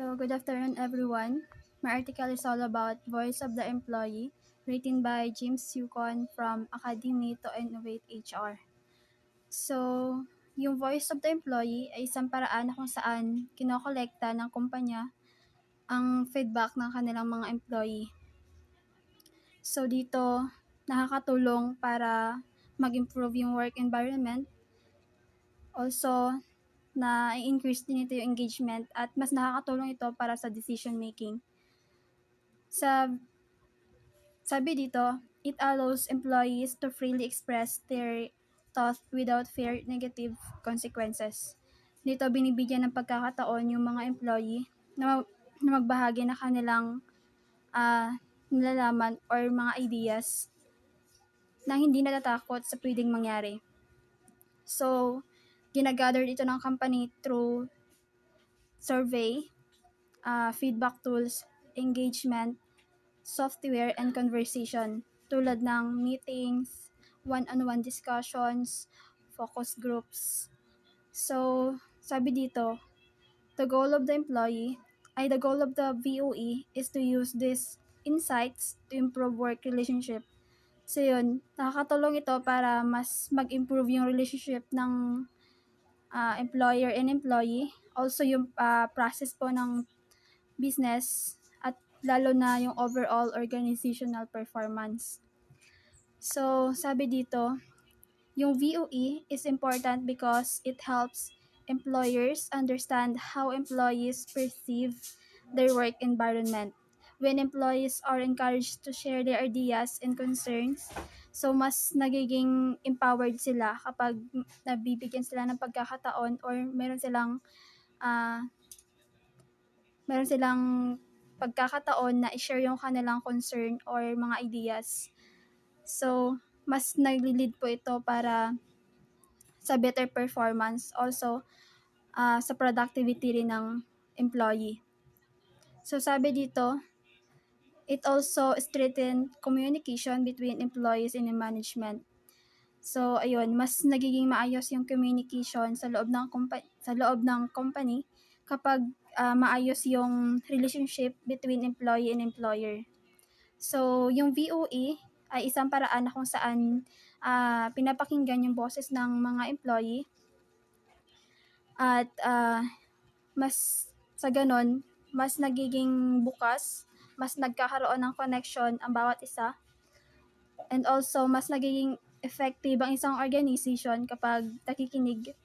So, good afternoon, everyone. My article is all about Voice of the Employee, written by James Yukon from Academy to Innovate HR. So, yung Voice of the Employee ay isang paraan na kung saan kinokolekta ng kumpanya ang feedback ng kanilang mga employee. So, dito, nakakatulong para mag-improve yung work environment. Also, na i-increase din ito yung engagement at mas nakakatulong ito para sa decision making. Sabi dito, it allows employees to freely express their thoughts without fear negative consequences. Dito binibigyan ng pagkakataon yung mga employee na magbahagi na kanilang nilalaman or mga ideas na hindi natatakot sa pwedeng mangyari. So, ginagather ito ng company through survey, feedback tools, engagement, software, and conversation tulad ng meetings, one-on-one discussions, focus groups. So, sabi dito, the goal of the VOE is to use these insights to improve work relationship. So yun, nakakatulong ito para mas mag-improve yung relationship ng employer and employee. Also yung process po ng business at lalo na yung overall organizational performance. So, sabi dito, yung VOE is important because it helps employers understand how employees perceive their work environment. When employees are encouraged to share their ideas and concerns, so mas nagiging empowered sila kapag nabibigyan sila ng pagkakataon or meron silang pagkakataon na i-share yung kanilang concern or mga ideas. So, mas nagli-lead po ito para sa better performance, also sa productivity rin ng employee. So, sabi dito, it also strengthen communication between employees and management. So, ayun, mas nagiging maayos yung communication sa loob ng company kapag maayos yung relationship between employee and employer. So, yung VOE ay isang paraan na kung saan pinapakinggan yung boses ng mga employee at mas sa ganon, mas nagiging bukas, mas nagkakaroon ng connection ang bawat isa, and also mas nagiging effective ang isang organization kapag nakikinig